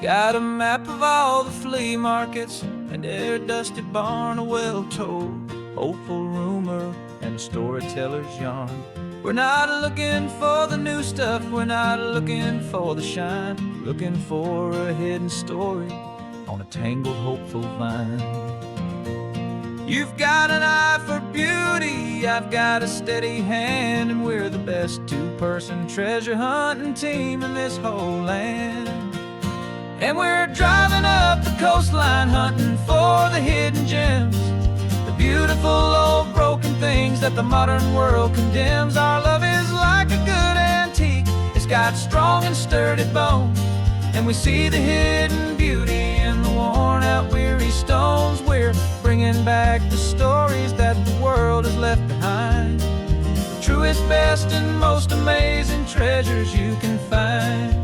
Got a map of all the flea markets and every dusty barn, a well-told, hopeful rumor and a storyteller's yarn. We're not looking for the new stuff, we're not looking for the shine, looking for a hidden story on a tangled, hopeful vine. You've got an eye for beauty, I've got a steady hand, and we're the best two-person treasure hunting team in this whole land. And we're driving up the coastline hunting for the hidden gems, the beautiful old broken things that the modern world condemns. Our love is like a good antique, it's got strong and sturdy bones, and we see the hidden beauty in the worn out weary stones. We're bringing back the stories that the world has left behind, the truest, best, and most amazing treasures you can find.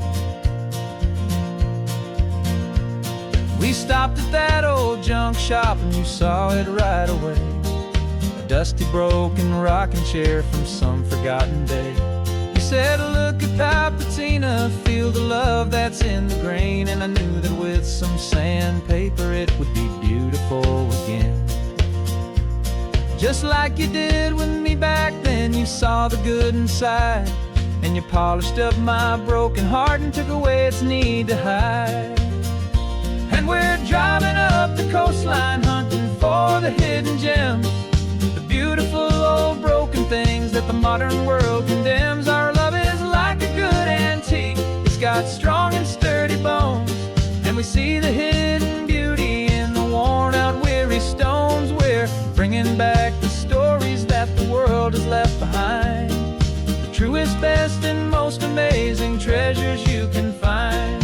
We stopped at that old junk shop and you saw it right away, a dusty, broken rocking chair from some forgotten day. You said, look at that patina, feel the love that's in the grain, and I knew that with some sandpaper it would be beautiful again. Just like you did with me back then, you saw the good inside, and you polished up my broken heart and took away its need to hide. And we're driving up the coastline hunting for the hidden gems, the beautiful old broken things that the modern world condemns. Our love is like a good antique, it's got strong and sturdy bones, and we see the hidden beauty in the worn out weary stones. We're bringing back the stories that the world has left behind, the truest, best, and most amazing treasures you can find.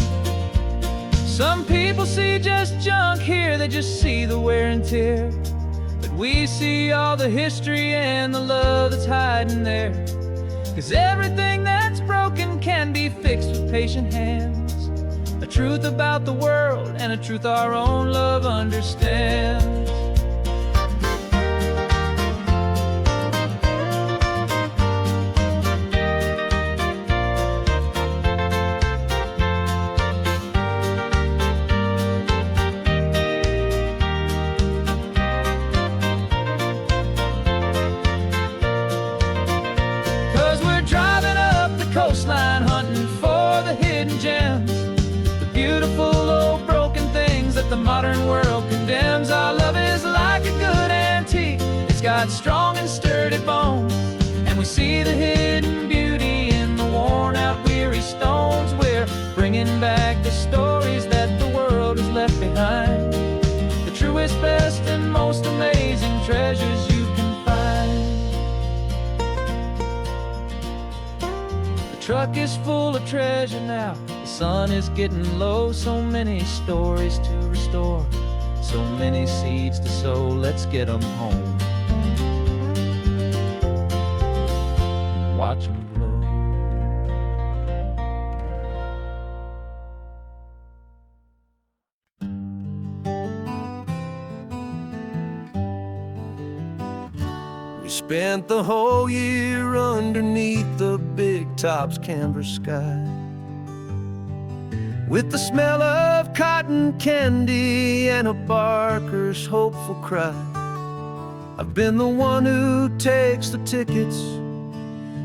Some people see just junk here, they just see the wear and tear, but we see all the history and the love that's hiding there. 'Cause everything that's broken can be fixed with patient hands, a truth about the world and a truth our own love understands. Coastline hunting for the hidden gems, the beautiful old broken things that the modern world condemns. Our love is like a good antique, it's got strong and sturdy bones, and we see the hidden beauty in the worn out weary stones. We're bringing back the stories that the world has left behind, the truest, best, and most amazing treasures you can find. The truck is full of treasure now, the sun is getting low. So many stories to restore, so many seeds to sow. Let's get them home, watch them blow. We spent the whole year underneath the big top's canvas sky, with the smell of cotton candy and a barker's hopeful cry. I've been the one who takes the tickets,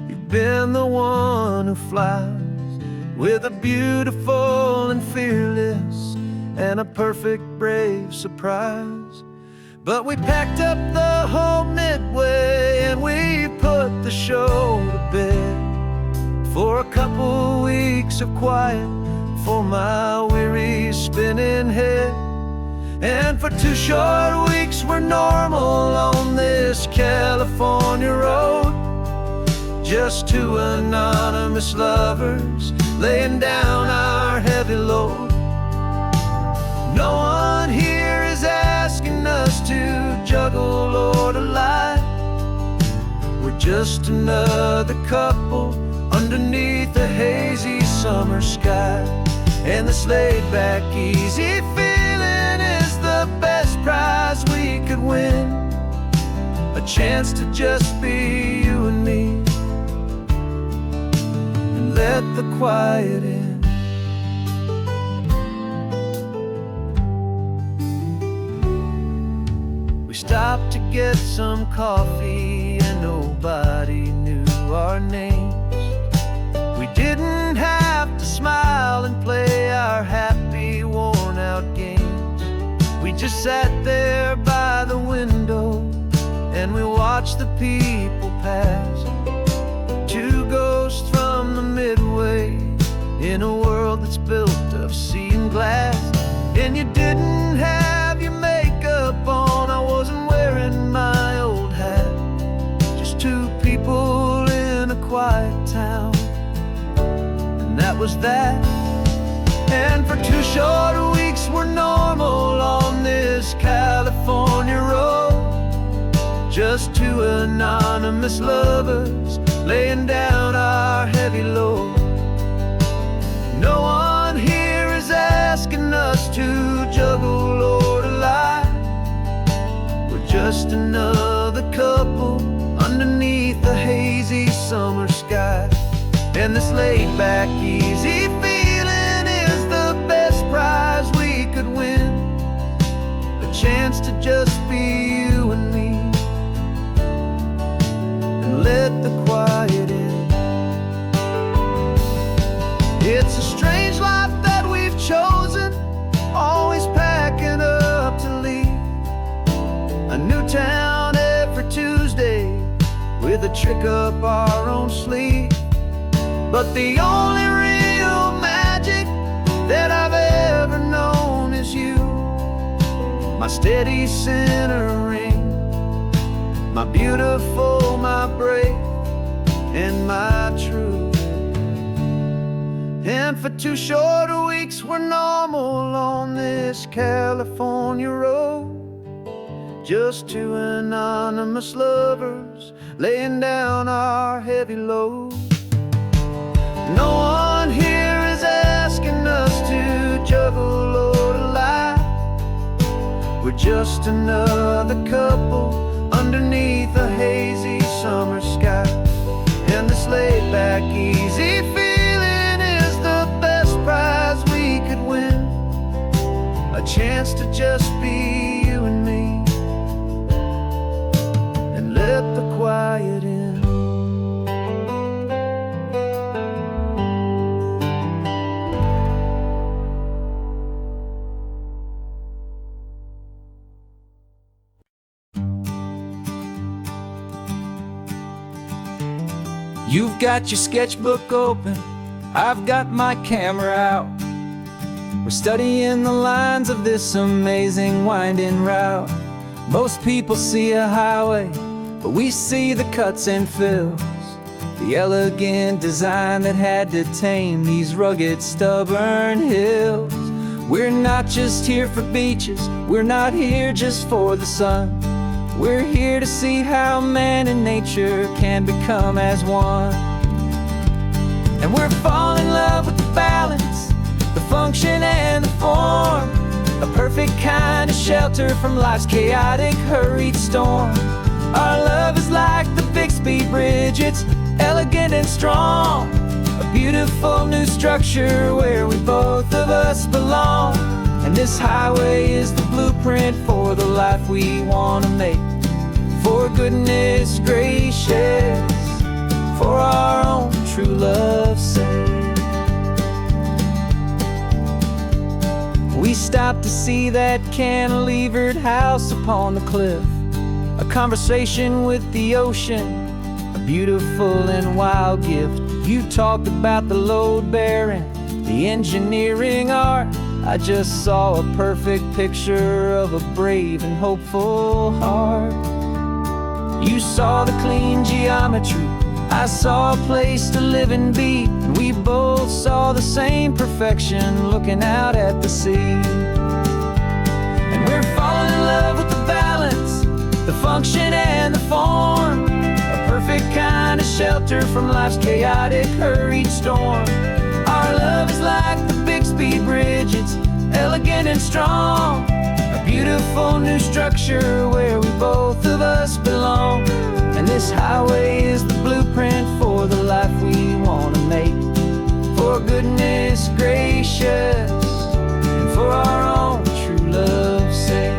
you've been the one who flies, with a beautiful and fearless and a perfect brave surprise. But we packed up the whole Midway and we put the show to bed, for a couple weeks of quiet for my weary spinning head. And for 2 short weeks we're normal on this California road, just 2 anonymous lovers laying down our heavy load. No one here is asking us to juggle or to lie, we're just another couple underneath a hazy summer sky. And this laid-back, easy feeling is the best prize we could win, a chance to just be you and me, and let the quiet in. stopped to get some coffee and nobody knew our names. We didn't have to smile and play our happy, worn-out games. We just sat there by the window and we watched the people pass. Two ghosts from the Midway in a world that's built of sea and glass. And you didn't have your makeup on, I wasn't wearing my old hat. Just two people in a quiet town, and that was that. And for 2 short weeks we're normal on this California road. Just two anonymous lovers laying down our heavy load. No one here is asking us to juggle or to lie. We're just another couple underneath a hazy summer sky. And this laid-back, easy feeling is the best prize we could win. A chance to just be you and me, and let the quiet in. It's a strange life that we've chosen, always packing up to leave. A new town every Tuesday with a trick up our own sleeve. But the only real magic that I've ever known is you, my steady centering, my beautiful, my brave, and my true. And for 2 short weeks we're normal on this California road. Just two anonymous lovers laying down our heavy load. No one here is asking us to juggle or to lie. We're just another couple underneath a hazy summer sky. And this laid-back, easy feeling is the best prize we could win. A chance to just be you and me, and let the quiet in. You've got your sketchbook open, I've got my camera out. We're studying the lines of this amazing winding route. Most people see a highway, but we see the cuts and fills, the elegant design that had to tame these rugged, stubborn hills. We're not just here for beaches, we're not here just for the sun. We're here to see how man and nature can become as one. And we're falling in love with the balance, the function and the form, a perfect kind of shelter from life's chaotic, hurried storm. Our love is like the Bixby Bridge, it's elegant and strong, a beautiful new structure where we both of us belong. And this highway is the blueprint for the life we want to make. For goodness gracious, for our own true love's sake. We stopped to see that cantilevered house upon the cliff, a conversation with the ocean, a beautiful and wild gift. You talked about the load bearing, the engineering art. I just saw a perfect picture of a brave and hopeful heart. You saw the clean geometry, I saw a place to live and be, and we both saw the same perfection looking out at the sea. And we're falling in love with the balance, the function and the form, a perfect kind of shelter from life's chaotic, hurried storm. Our love is like the Bixby Bridge, it's elegant and strong, a beautiful new structure where we both of us belong. And this highway is the blueprint for the life we want to make. For goodness gracious, and for our own true love's sake.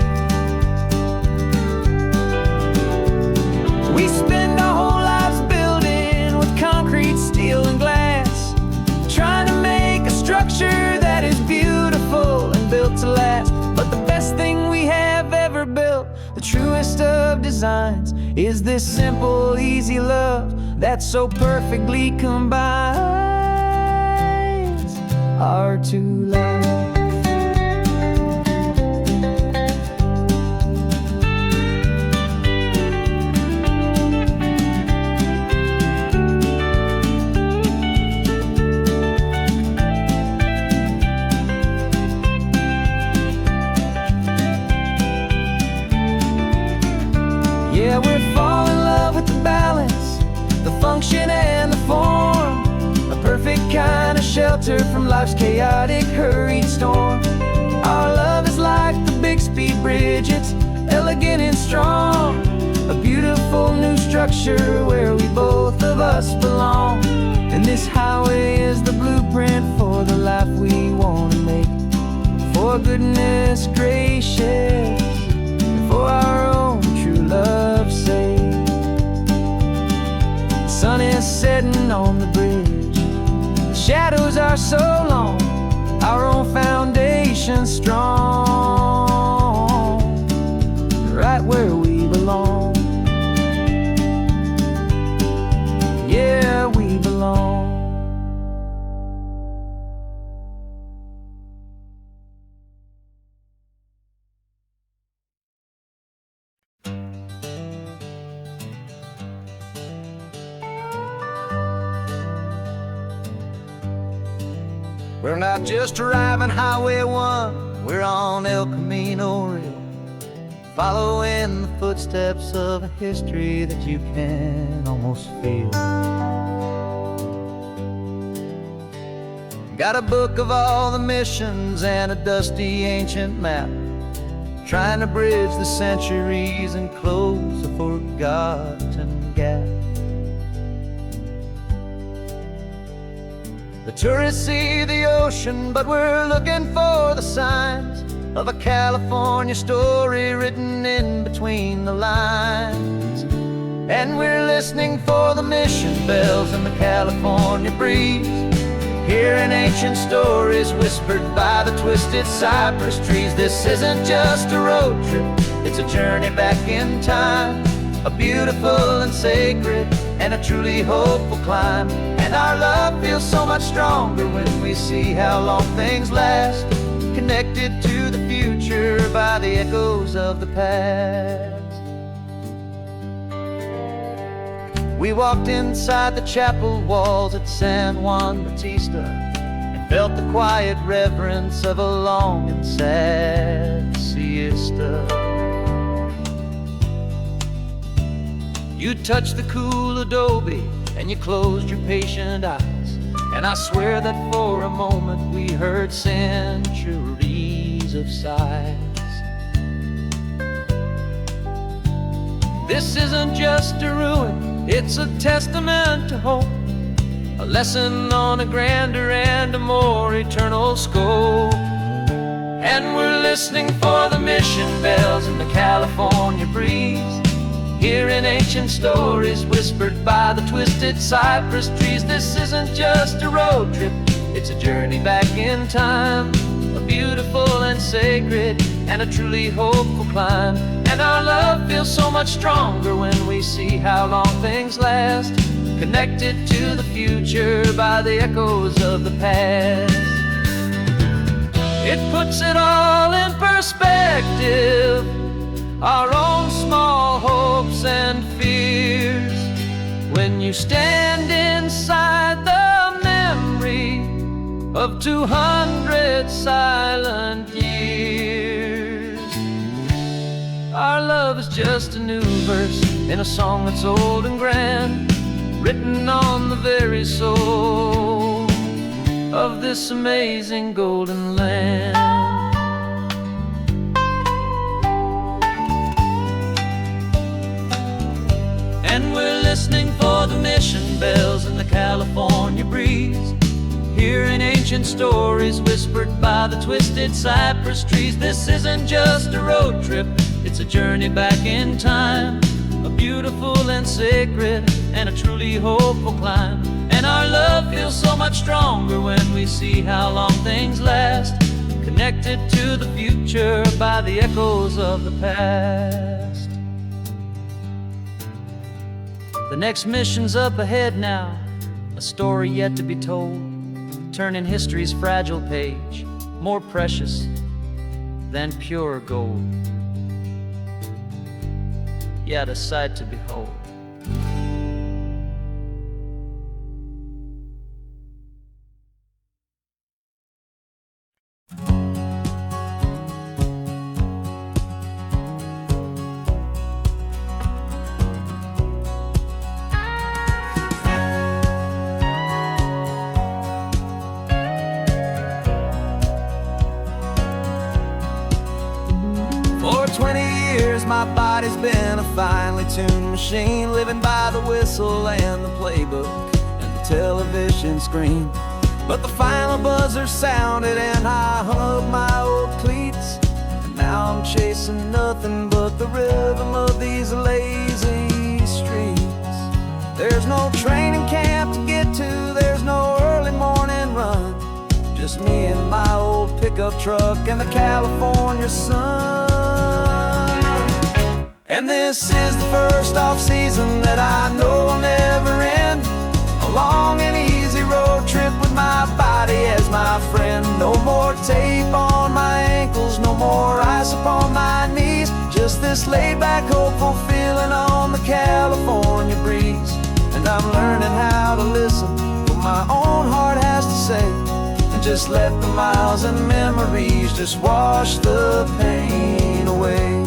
signs. Is this simple, easy love that so perfectly combines our two lives? Yeah, we're falling in love with the balance, the function and the form, a perfect kind of shelter from life's chaotic, hurried storm. Our love is like the big speed bridge, it's elegant and strong, a beautiful new structure where we both of us belong. And this highway is the blueprint for the life we want to make. For goodness gracious, for our own true love's sake. The sun is setting on the bridge, the shadows are so long, our own foundation strong, right where we belong. Yeah, we belong. We're not just driving Highway 1, we're on El Camino Real, following the footsteps of a history that you can almost feel. Got a book of all the missions and a dusty ancient map, trying to bridge the centuries and close a forgotten gap. The tourists see the ocean, but we're looking for the signs of a California story written in between the lines. And we're listening for the mission bells in the California breeze, hearing ancient stories whispered by the twisted cypress trees. This isn't just a road trip, it's a journey back in time, a beautiful and sacred and a truly hopeful climb. And our love feels so much stronger when we see how long things last, connected to the future by the echoes of the past. We walked inside the chapel walls at San Juan Bautista and felt the quiet reverence of a long and sad siesta. You touched the cool adobe and you closed your patient eyes, and I swear that for a moment we heard centuries of sighs. This isn't just a ruin, it's a testament to hope, a lesson on a grander and a more eternal scope. And we're listening for the mission bells in the California breeze, hearing ancient stories whispered by the twisted cypress trees. This isn't just a road trip, it's a journey back in time, a beautiful and sacred and a truly hopeful climb. And our love feels so much stronger when we see how long things last, connected to the future by the echoes of the past. It puts it all in perspective, our own small hopes and fears, when you stand inside the memory of 200 silent years. Our love is just a new verse in a song that's old and grand, written on the very soul of this amazing golden land. And we're listening for the mission bells in the California breeze, hearing ancient stories whispered by the twisted cypress trees. This isn't just a road trip, it's a journey back in time, a beautiful and sacred and a truly hopeful climb. And our love feels so much stronger when we see how long things last, connected to the future by the echoes of the past. The next mission's up ahead now, a story yet to be told, turning history's fragile page more precious than pure gold. Yet a sight to behold. For 20 years my body's been a finely tuned machine, living by the whistle and the playbook and the television screen. But the final buzzer sounded and I hung up my old cleats, and now I'm chasing nothing but the rhythm of these lazy streets. There's no training camp to get to, there's no early morning run, just me and my old pickup truck and the California sun. And this is the first off-season that I know will never end, a long and easy road trip with my body as my friend. No more tape on my ankles, no more ice upon my knees, just this laid-back, hopeful feeling on the California breeze. And I'm learning how to listen to what my own heart has to say, and just let the miles and memories just wash the pain away.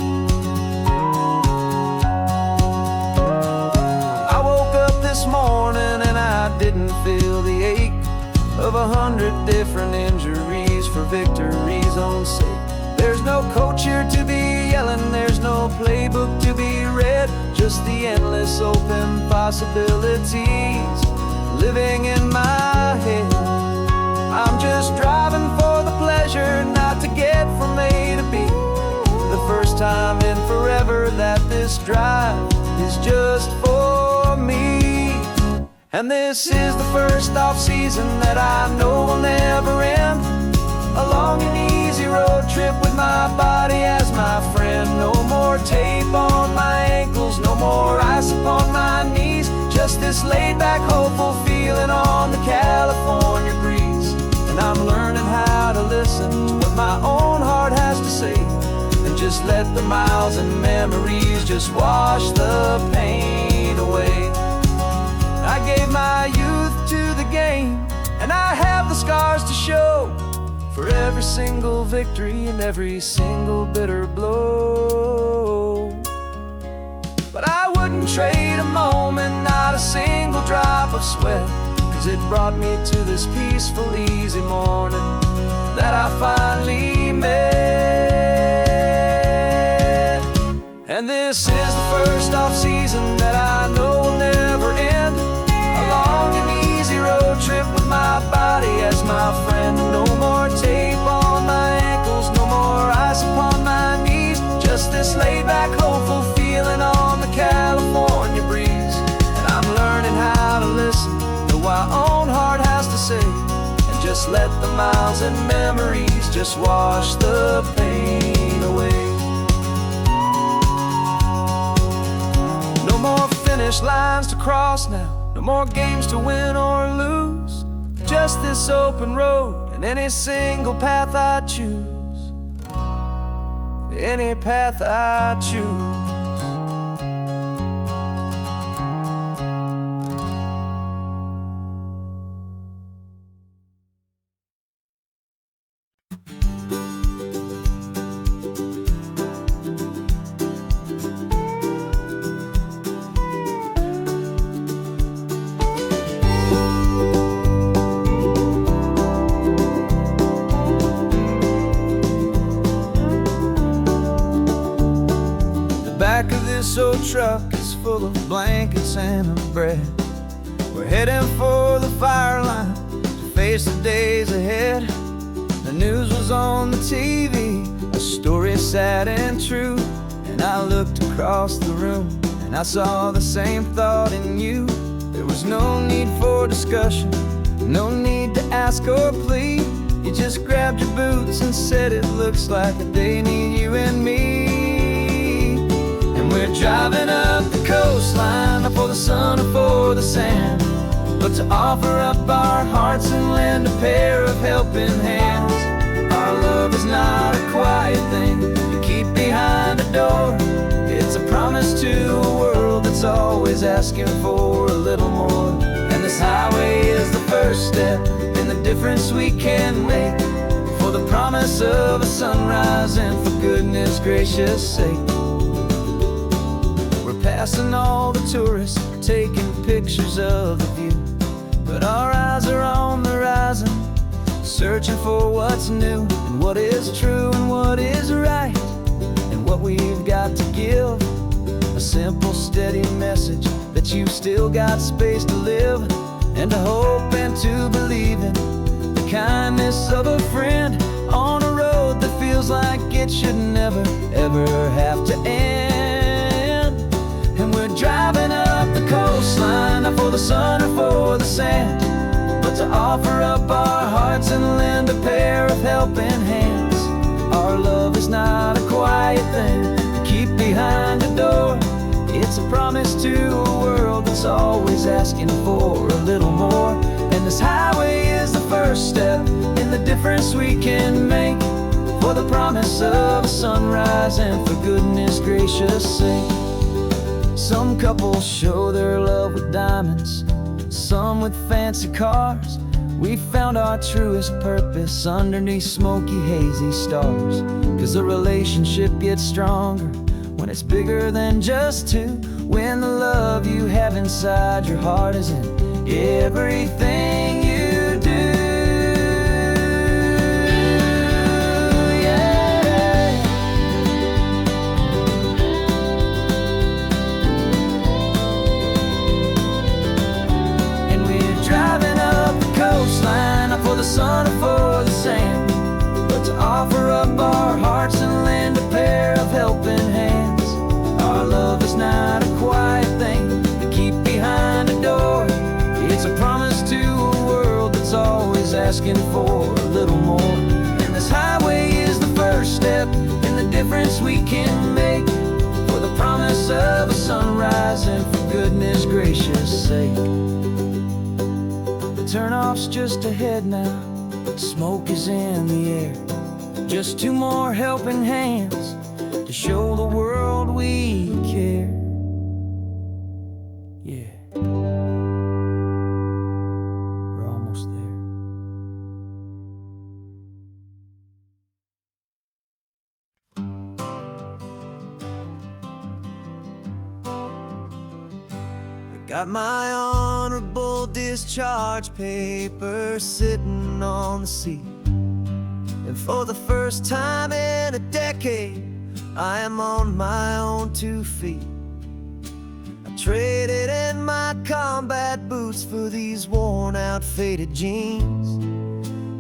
I woke up this morning and I didn't feel the ache of 100 different injuries for victory's own sake. There's no coach here to be yelling, there's no playbook to be read, just the endless open possibilities living in my head. I'm just driving for the pleasure, not to get from A to B. The first time in forever that this drive is just for me. And this is the first off-season that I know will never end, a long and easy road trip with my body as my friend. No more tape on my ankles, no more ice upon my knees, just this laid-back, hopeful feeling on the California breeze. And I'm learning how to listen to what my own heart has to say, and just let the miles and memories just wash the pain away. I gave my youth to the game, and I have the scars to show for every single victory and every single bitter blow. But I wouldn't trade a moment, not a single drop of sweat, 'cause it brought me to this peaceful, easy morning that I finally met. And this is the first off-season that I know will never end, a long and easy road trip with my body as my friend. No more tape on my ankles, no more ice upon my knees, just this laid-back, hopeful feeling on the California breeze. And I'm learning how to listen to what my own heart has to say, and just let the miles and memories just wash the pain away. No more finish lines to cross now, no more games to win or lose, just this open road and any single path I choose, any path I choose. Back of this old truck is full of blankets and a bread. We're heading for the fire line to face the days ahead. The news was on the TV, a story sad and true, and I looked across the room and I saw the same thought in you. There was no need for discussion, no need to ask or plead. You just grabbed your boots and said it looks like a day need you and me. We're driving up the coast coastline, not for the sun or for the sand, but to offer up our hearts and lend a pair of helping hands. Our love is not a quiet thing you keep behind a door. It's a promise to a world that's always asking for a little more. And this highway is the first step in the difference we can make, for the promise of a sunrise and for goodness gracious sake. We're passing all the tourists, taking pictures of the view, but our eyes are on the horizon, searching for what's new and what is true and what is right, and what we've got to give. A simple, steady message that you've still got space to live, and to hope and to believe in the kindness of a friend on a road that feels like it should never, ever have to end. And we're driving up the coastline, not for the sun or for the sand, but to offer up our hearts and lend a pair of helping hands. Our love is not a quiet thing to keep behind a door. It's a promise to a world that's always asking for a little more. And this highway is the first step in the difference we can make, for the promise of a sunrise and for goodness gracious sake. Some couples show their love with diamonds, some with fancy cars. We found our truest purpose underneath smoky, hazy stars. 'Cause a relationship gets stronger when it's bigger than just two, when the love you have inside your heart is in everything you do. Yeah. And we're driving up the coastline, not for the sun or for the sand, but to offer up our hearts and lend a pair of helping hands. Our love is not a quiet thing to keep behind a door. It's a promise to a world that's always asking for a little more. And this highway is the first step in the difference we can make, for the promise of a sunrise and for goodness gracious sake. The turnoff's just ahead now, smoke is in the air. Just two more helping hands to show the world we care. Yeah, we're almost there. I got my honorable discharge papers sitting on the seat, and for the first time in a decade, I am on my own 2 feet. I traded in my combat boots for these worn out, faded jeans,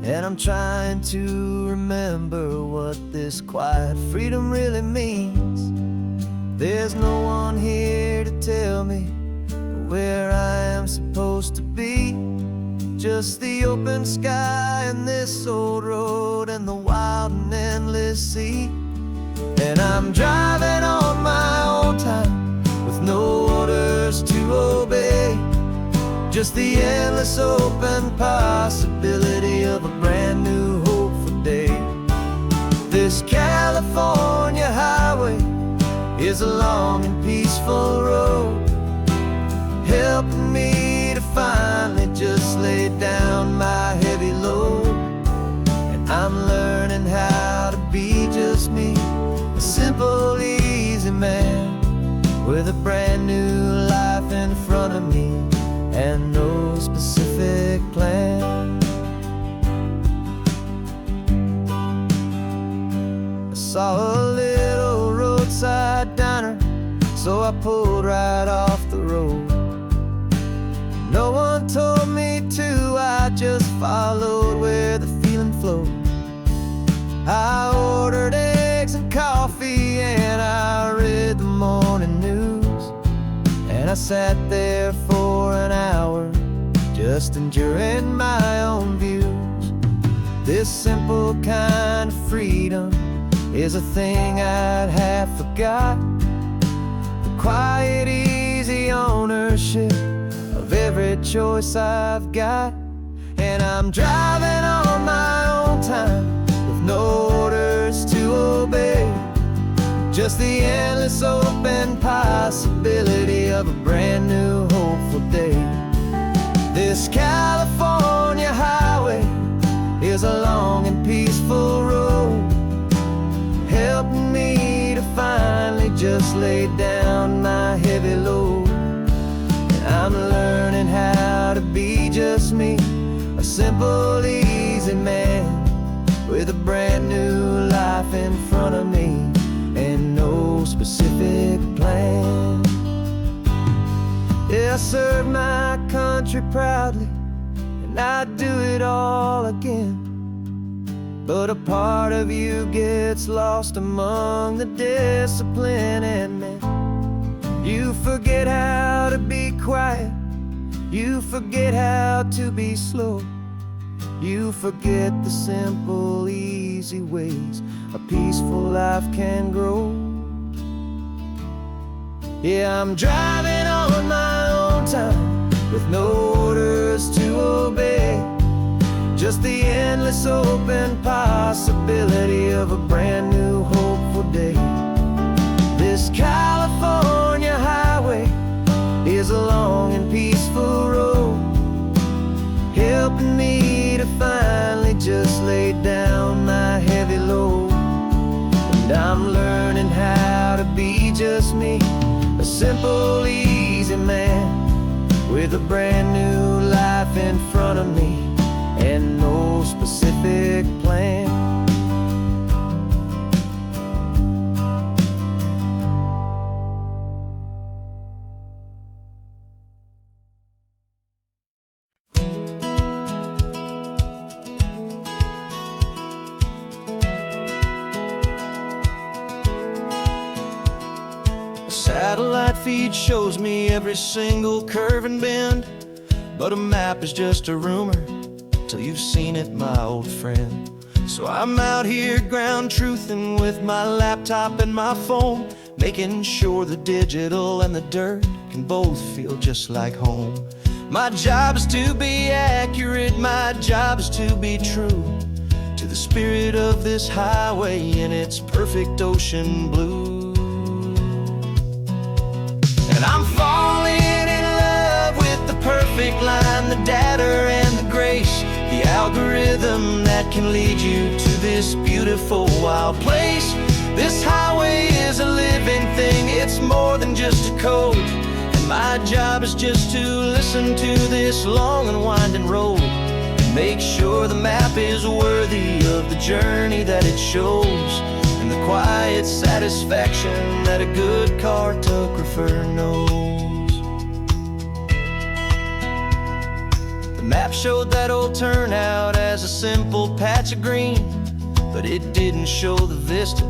and I'm trying to remember what this quiet freedom really means. There's no one here to tell me where I am supposed to be, just the open sky and this old road and the wild and endless sea. And I'm driving on my own time with no orders to obey, just the endless open possibility of a brand new hopeful day. This California highway is a long and peaceful road, helping me to finally just lay down my heavy load. And I'm learning how to be just me, a simple, easy man with a brand new life in front of me and no specific plan. I saw a little roadside diner, so I pulled right off the road. No one told me to, I just followed where the feeling flowed. I ordered eggs and coffee and I read the morning news, and I sat there for an hour just enjoying my own views. This simple kind of freedom is a thing I'd have forgot. The quiet, easy ownership of every choice I've got. And I'm driving on my own time with no orders to obey, just the endless open possibility of a brand new hopeful day. This California highway is a long and peaceful road, helping me to finally just lay down my heavy load. And I'm learning how to be just me, a simple, easy man with a brand new life in front of me and no specific plan. Yeah, I serve my country proudly, and I'd do it all again. But a part of you gets lost among the discipline, and man, you forget how to be quiet, you forget how to be slow, you forget the simple, easy ways a peaceful life can grow. Yeah, I'm driving on my own time with no orders to obey, just the endless open possibility of a brand new hopeful day. This California highway is a long and peaceful road, helping me to finally just lay down my heavy load. And I'm learning how to be just me, a simple, easy man with a brand new life in front of me and no specific plan. Satellite feed shows me every single curve and bend, but a map is just a rumor till you've seen it, my old friend. So I'm out here ground truthing with my laptop and my phone, making sure the digital and the dirt can both feel just like home. My job is to be accurate, my job is to be true to the spirit of this highway in its perfect ocean blue. And I'm falling in love with the perfect line, the data and the grace, the algorithm that can lead you to this beautiful wild place. This highway is a living thing, it's more than just a code. And my job is just to listen to this long and winding road and make sure the map is worthy of the journey that it shows, and the quiet satisfaction that a good cartographer knows. The map showed that old turnout as a simple patch of green, but it didn't show the vista,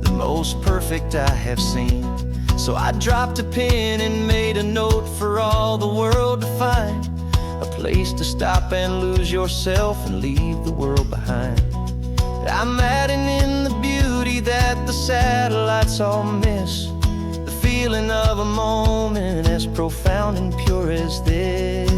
the most perfect I have seen. So I dropped a pin and made a note for all the world to find, a place to stop and lose yourself and leave the world behind. I'm adding in the beauty that the satellites all miss, the feeling of a moment as profound and pure as this.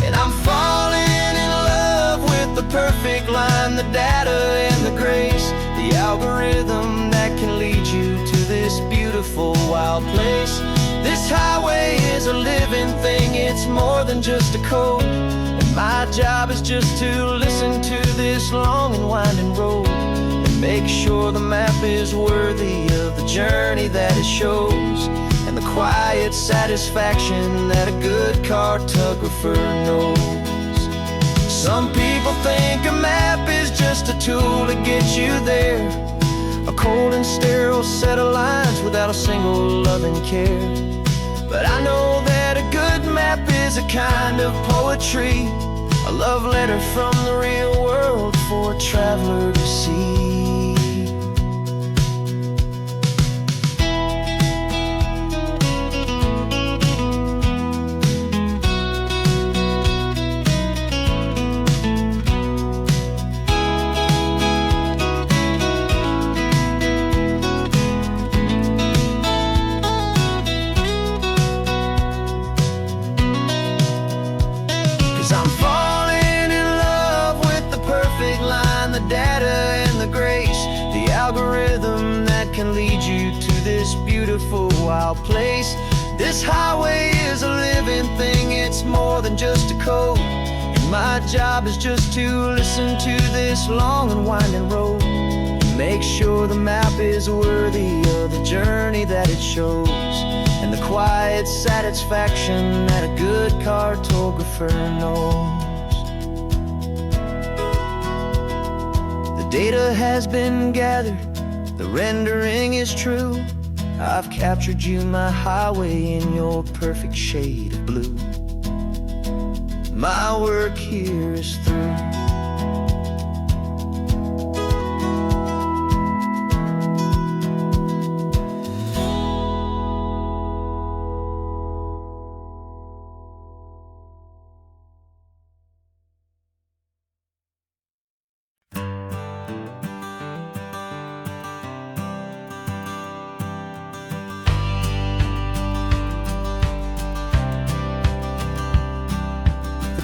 And I'm falling in love with the perfect line, the data and the grace, the algorithm that can lead you to this beautiful wild place. This highway is a living thing, it's more than just a code. My job is just to listen to this long and winding road and make sure the map is worthy of the journey that it shows, and the quiet satisfaction that a good cartographer knows. Some people think a map is just a tool to get you there, a cold and sterile set of lines without a single loving care. But I know that a good map is a kind of poetry, a love letter from the real world for a traveler to see. wild place. This highway is a living thing, it's more than just a code. And my job is just to listen to this long and winding road, make sure the map is worthy of the journey that it shows, and the quiet satisfaction that a good cartographer knows. The data has been gathered, the rendering is true. I've captured you, my highway, in your perfect shade of blue. My work here is through.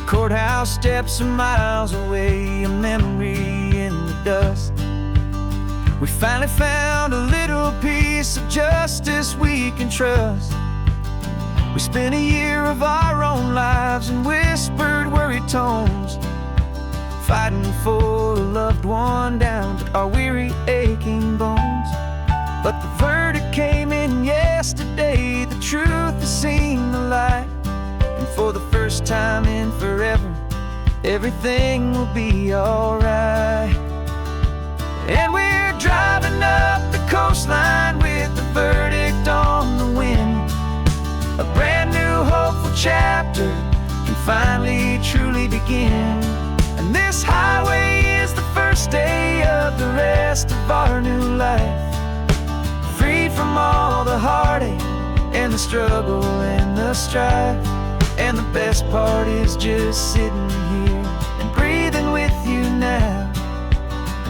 Courthouse steps are miles away, a memory in the dust. We finally found a little piece of justice we can trust. We spent a year of our own lives in whispered, worried tones, fighting for a loved one down to our weary, aching bones. But the verdict came in yesterday, the truth has seen the light. And for the first time in forever, everything will be alright. And we're driving up the coastline with the verdict on the wind. A brand new hopeful chapter can finally truly begin. And this highway is the first day of the rest of our new life, freed from all the heartache and the struggle and the strife. And the best part is just sitting here and breathing with you now,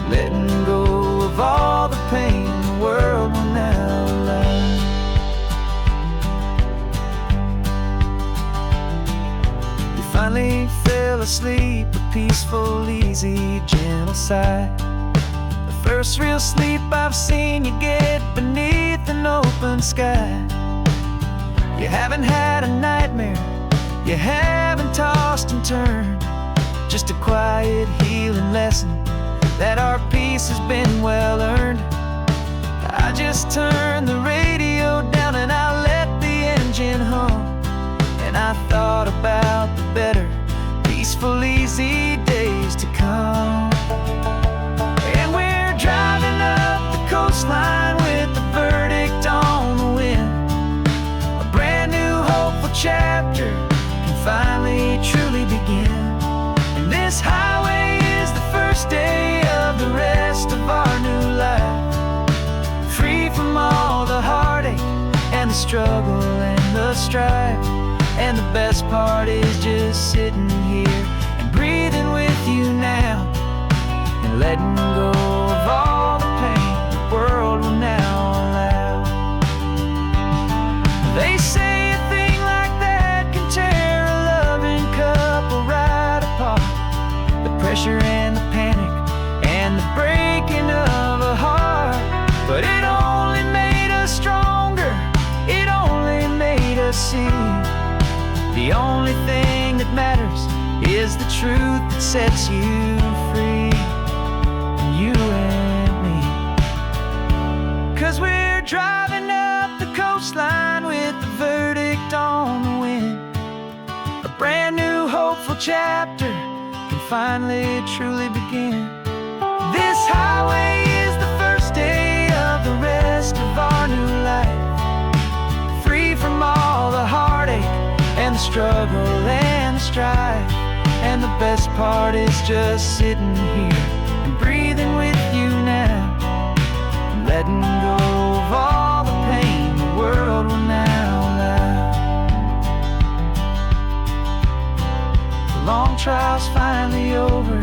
letting go of all the pain the world will now allow. You finally fell asleep, a peaceful, easy, gentle sigh. The first real sleep I've seen you get beneath an open sky. You haven't had a nightmare, you haven't tossed and turned, just a quiet healing lesson that our peace has been well earned. I just turned the radio down and I let the engine hum, and I thought about the better, peaceful, easy days to come. And we're driving up the coastline with the verdict on the wind. A brand new hopeful chapter finally truly begin. And this highway is the first day of the rest of our new life, free from all the heartache and the struggle and the strife. And the best part is just sitting here and breathing with you now, and letting go of all the pain the world will now allow. They say a thing like that can tear a loving couple right apart. The pressure and the panic and the breaking of a heart. But it only made us stronger, it only made us see the only thing that matters is the truth that sets you free, you and me. 'Cause we're driving up the coastline with the verdict on the wind. A brand new hopeful chapter can finally truly begin. This highway is the first day of the rest of our new life, free from all the heartache and the struggle and the strife. And the best part is just sitting here and breathing with you now, and letting go of all the pain the world will now allow. The long trial's finally over,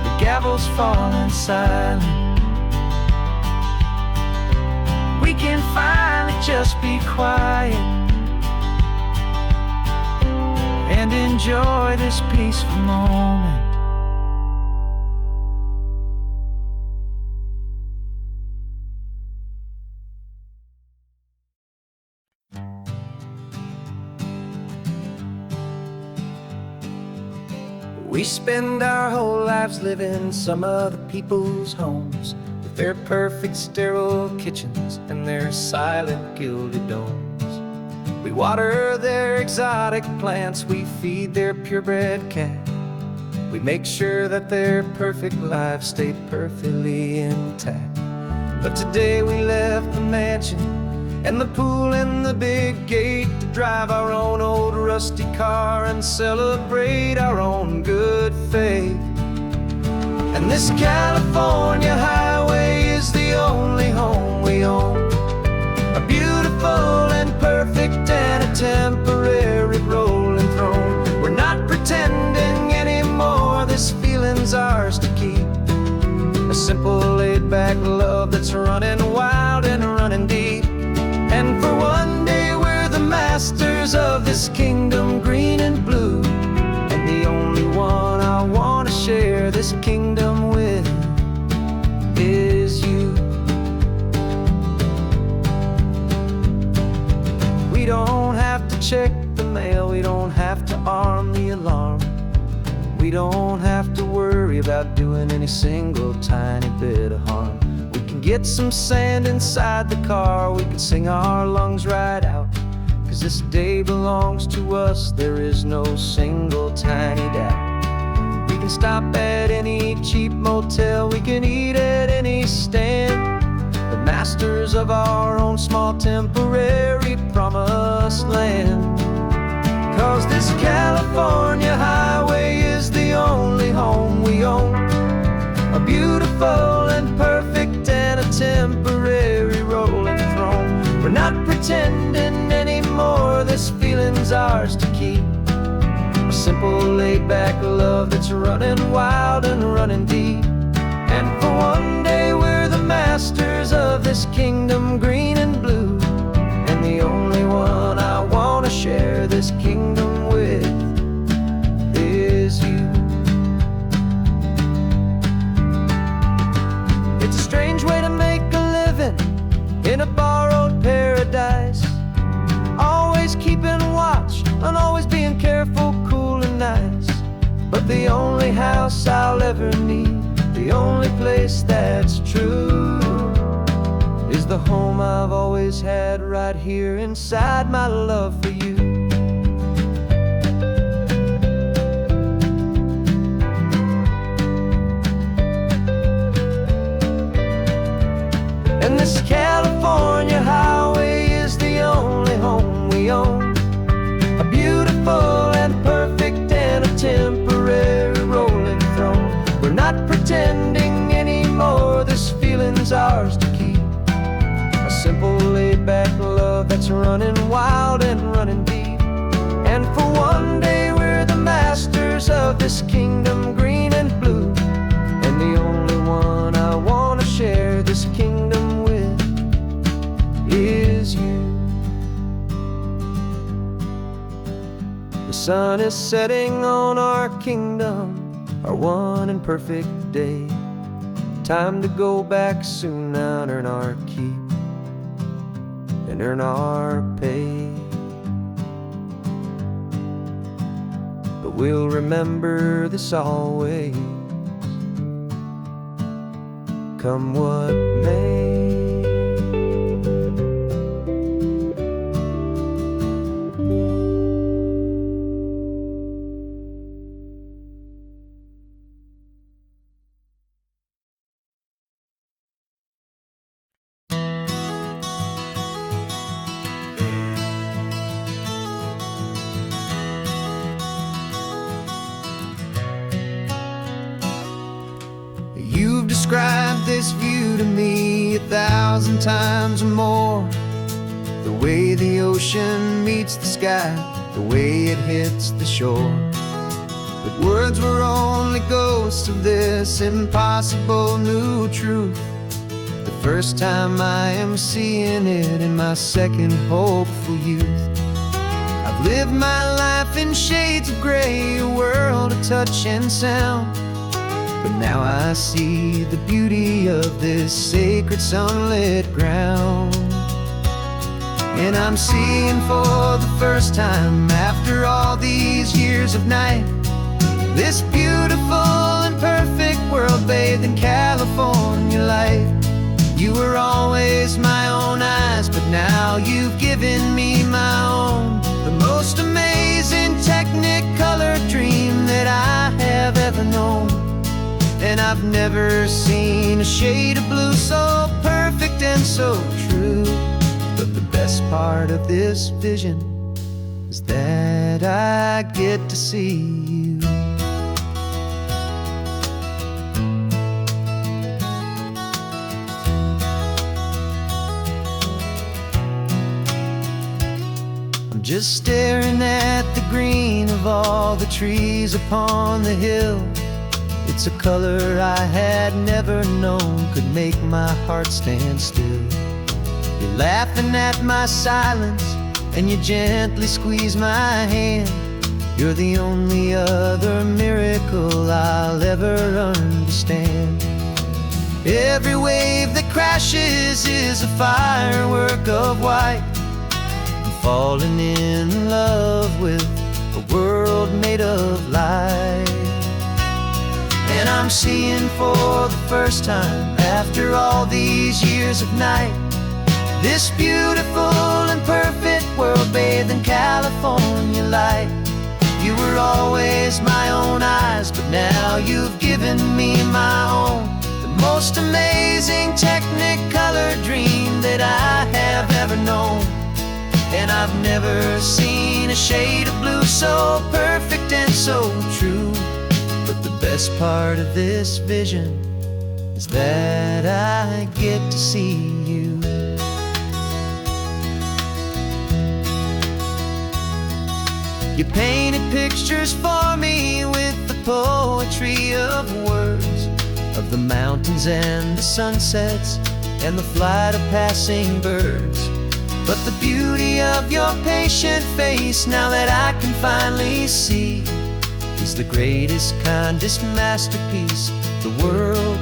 the gavel's falling silent. We can finally just be quiet and enjoy this peaceful moment. We spend our whole lives living some other people's homes, with their perfect sterile kitchens and their silent gilded domes. We water their exotic plants, we feed their purebred cat. We make sure that their perfect lives stay perfectly intact. But today we left the mansion and the pool and the big gate to drive our own old rusty car and celebrate our own good faith. And this California highway is the only home we own, a beautiful and perfect and a temporary rolling throne. We're not pretending anymore, this feeling's ours to keep, a simple laid-back love that's running wild and running deep. And for one day we're the masters of this kingdom green and blue, and the only one I want to share this kingdom with is you. We don't have to check the mail, we don't have to arm the alarm, we don't have to worry about doing any single tiny bit of harm. We can get some sand inside the car, we can sing our lungs right out, 'cause this day belongs to us, there is no single tiny doubt. We can stop at any cheap motel, we can eat at any stand, the masters of our own small temporary promised land. 'Cause this California highway is the only home we own, a beautiful and perfect and a temporary rolling throne. We're not pretending anymore, this feeling's ours to keep, a simple laid-back love that's running wild and running deep. And for one day we're the masters of this kingdom green and blue, and the only one I want to share this kingdom with is you. It's a strange way to make a living in a borrowed paradise, always keeping watch and always being careful, cool and nice. But the only house I'll ever need, the only place that's true, is the home I've always had right here inside my love for you. And this California highway is the only home we own, a beautiful and perfect and a temporary rolling throne. We're not pretending anymore, this feeling's ours to keep, a simple laid-back love that's running wild and running deep. And for one day we're the masters of this kingdom green and blue, and the only one I want to share this kingdom with is you. The sun is setting on our kingdom, our one and perfect day. Time to go back soon now and earn our keep and earn our pay. But we'll remember this always, come what may. You've described this view to me 1,000 times or more, the way the ocean meets the sky, the way it hits the shore. But words were only ghosts of this impossible new truth, the first time I am seeing it in my second hopeful youth. I've lived my life in shades of gray, a world of touch and sound, but now I see the beauty of this sacred sunlit ground. And I'm seeing for the first time, after all these years of night, This beautiful and perfect world bathed in California light. You were always my own eyes, but now you've given me my own. The most amazing Technicolor dream that I have ever known. And I've never seen a shade of blue so perfect and so true. But the best part of this vision is that I get to see you. I'm just staring at the green of all the trees upon the hill. It's a color I had never known could make my heart stand still. You're laughing at my silence, and you gently squeeze my hand. You're the only other miracle I'll ever understand. Every wave that crashes is a firework of white. I'm falling in love with a world made of light. And I'm seeing for the first time, after all these years of night, this beautiful and perfect world bathed in California light. You were always my own eyes, but now you've given me my own. The most amazing Technicolor dream that I have ever known. And I've never seen a shade of blue so perfect and so true. But the best part of this vision is that I get to see you. You painted pictures for me with the poetry of words, of the mountains and the sunsets and the flight of passing birds. But the beauty of your patient face, now that I can finally see, is the greatest, kindest masterpiece the world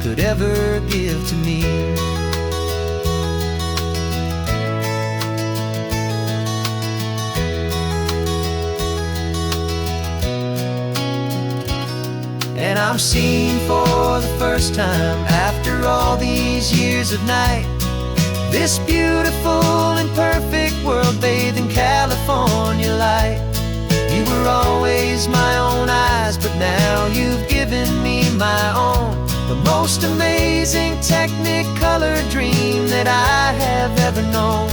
could ever give to me. And I'm seeing for the first time, after all these years of night, this beautiful and perfect world bathed in California light. You were always my own eyes, but now you've given me my own. The most amazing Technicolor dream that I have ever known.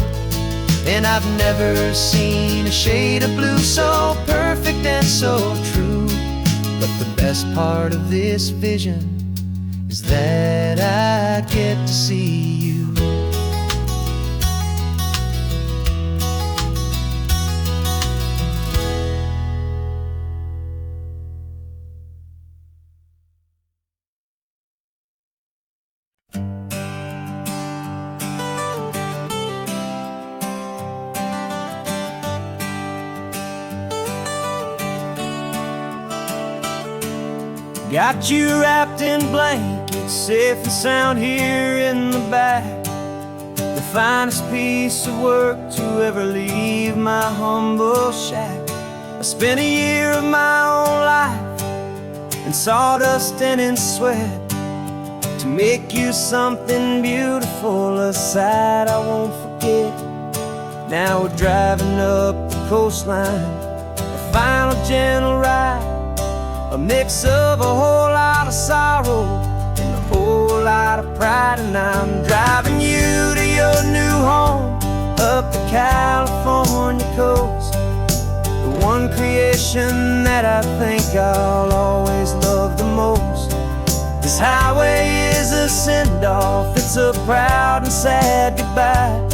And I've never seen a shade of blue so perfect and so true. But the best part of this vision is that I get to see you. Got you wrapped in blankets, safe and sound here in the back. The finest piece of work to ever leave my humble shack. I spent a year of my own life in sawdust and in sweat to make you something beautiful, a sight I won't forget. Now we're driving up the coastline, a final gentle ride, a mix of a whole lot of sorrow and a whole lot of pride. And I'm driving you to your new home up the California coast, the one creation that I think I'll always love the most. This highway is a send-off, it's a proud and sad goodbye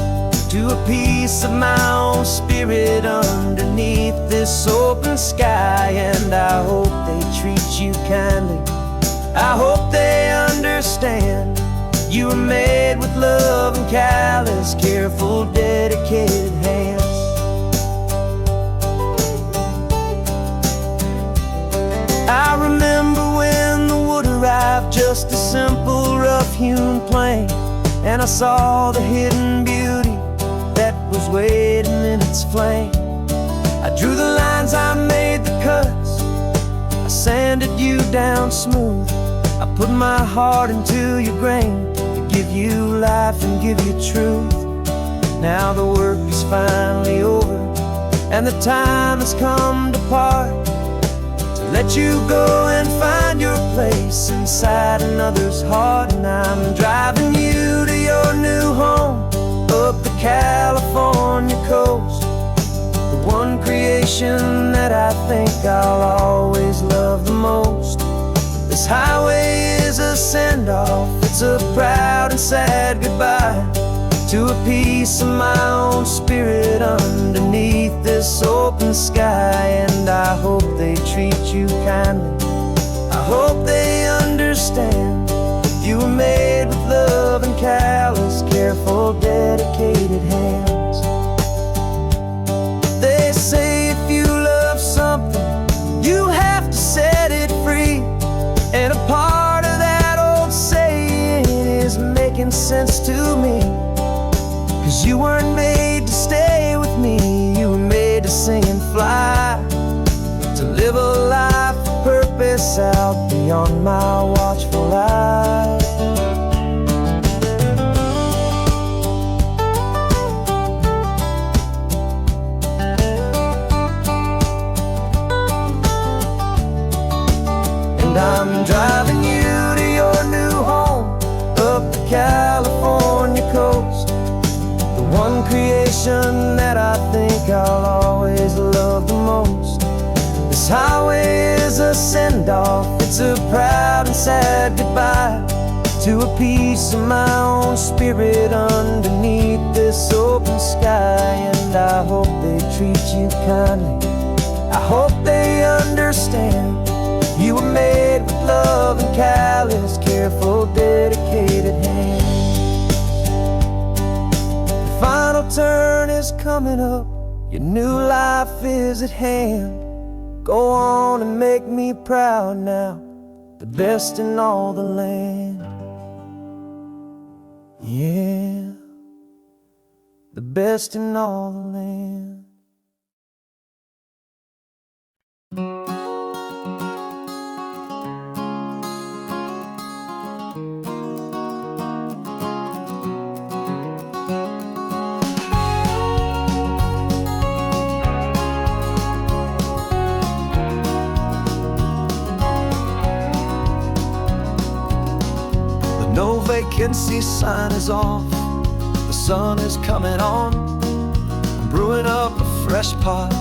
to a piece of my own spirit underneath this open sky. And I hope they treat you kindly, I hope they understand you were made with love and callous, careful, dedicated hands. I remember when the wood arrived, just a simple rough-hewn plank, and I saw the hidden beauty that was waiting in its flame. I drew the lines, I made the cuts, I laid you down smooth. I put my heart into your grain to give you life and give you truth. Now the work is finally over, and the time has come to part, to let you go and find your place inside another's heart. And I'm driving you to your new home, up the California coast, the one creation that I think I'll always love the most. This highway is a send-off, it's a proud and sad goodbye to a piece of my own spirit underneath this open sky. And I hope they treat you kindly, I hope they understand you were made with love and callous, careful, dedicated hands. They say if you love something, you have to set it free. And a part of that old saying is making sense to me. 'Cause you weren't made to stay with me, you were made to sing and fly, to live a life of purpose out beyond my watchful eye. And I'm driving you to your new home, up the California coast, the one creation that I think I'll always love the most. This highway is a send-off, it's a proud and sad goodbye to a piece of my own spirit underneath this open sky. And I hope they treat you kindly, I hope they understand you were made with love and callous, careful, dedicated hands. The final turn is coming up, your new life is at hand. Go on and make me proud now, the best in all the land. Yeah, the best in all the land. No vacancy sign is off, the sun is coming on. I'm brewing up a fresh pot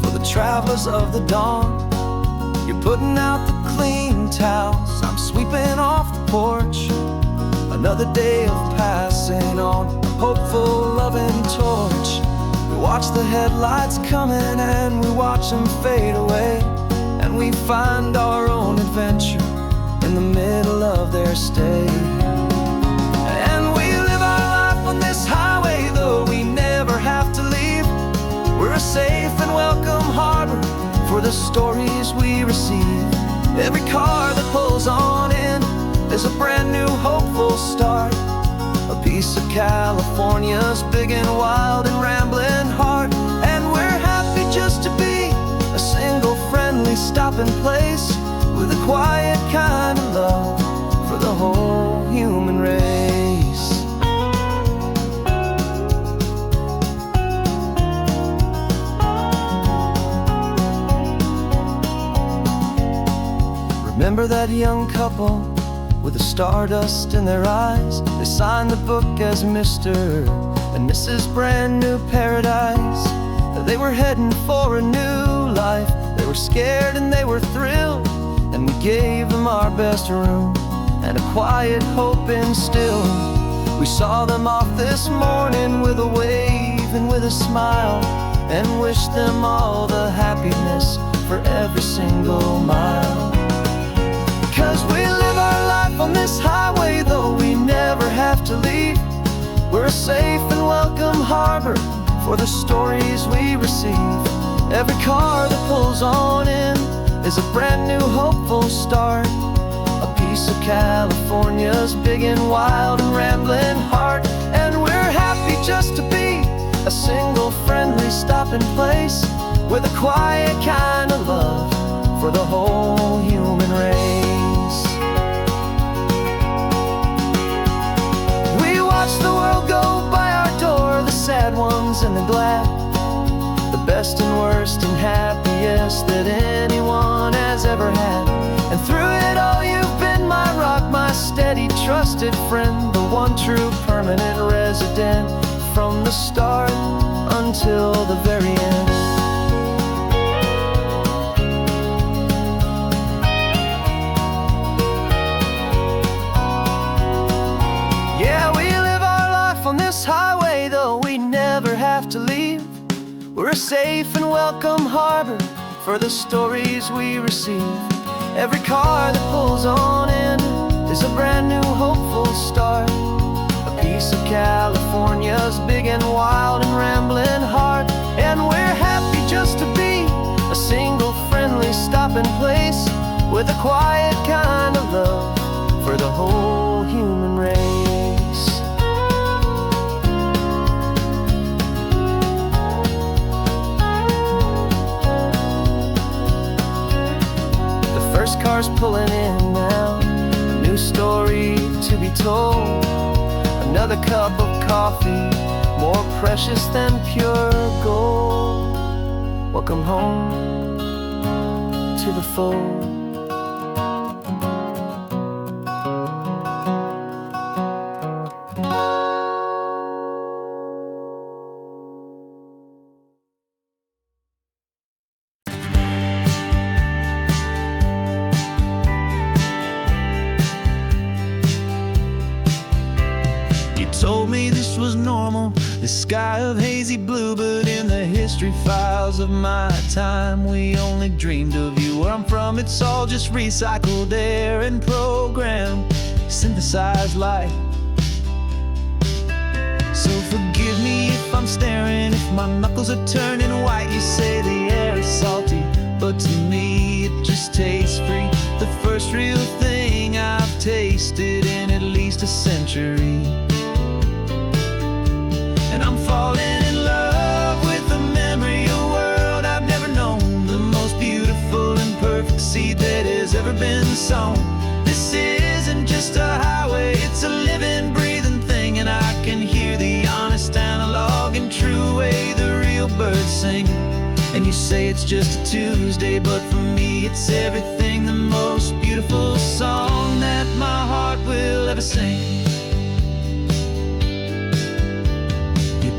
for the travelers of the dawn. You're putting out the clean towels, I'm sweeping off the porch. Another day of passing on, a hopeful, loving torch. We watch the headlights coming and we watch them fade away, and we find our own adventure in the middle of their stay. And we live our life on this highway, though we never have to leave. We're a safe and welcome harbor for the stories we receive. Every car that pulls on in is a brand new hopeful start, a piece of California's big and wild and rambling heart. And we're happy just to be a single friendly stopping place, with a quiet kind of love for the whole human race. Remember that young couple with the stardust in their eyes? They signed the book as Mr. and Mrs. Brand New Paradise. They were heading for a new life. They were scared and they were thrilled, and we gave them our best room and a quiet hope instilled. We saw them off this morning with a wave and with a smile, and wished them all the happiness for every single mile. 'Cause we live our life on this highway, though we never have to leave. We're a safe and welcome harbor for the stories we receive. Every car that pulls on in is a brand new hopeful start, a piece of California's big and wild and rambling heart. And we're happy just to be a single friendly stopping place, with a quiet kind of love for the whole human race. glad, the best and worst and happiest that anyone has ever had. And through it all you've been my rock, my steady, trusted friend, the one true permanent resident, from the start until the very end. Yeah, we live our life on this highway, though we never have to leave. We're a safe and welcome harbor for the stories we receive. Every car that pulls on in is a brand new hopeful start, a piece of California's big and wild and rambling heart. And we're happy just to be a single friendly stopping place, with a quiet kind of love for the whole human race. First car's pulling in now, a new story to be told. Another cup of coffee, more precious than pure gold. Welcome home to the fold. Told me this was normal, the sky of hazy blue, but in the history files of my time, we only dreamed of you. Where I'm from, it's all just recycled air and programmed, synthesized light. So forgive me if I'm staring, if my knuckles are turning white. You say the air is salty, but to me it just tastes free. The first real thing I've tasted in at least a century. And I'm falling in love with the memory of a world I've never known, the most beautiful and perfect seed that has ever been sown. This isn't just a highway, it's a living, breathing thing, and I can hear the honest, analog, and true way the real birds sing. And you say it's just a Tuesday, but for me it's everything, the most beautiful song that my heart will ever sing.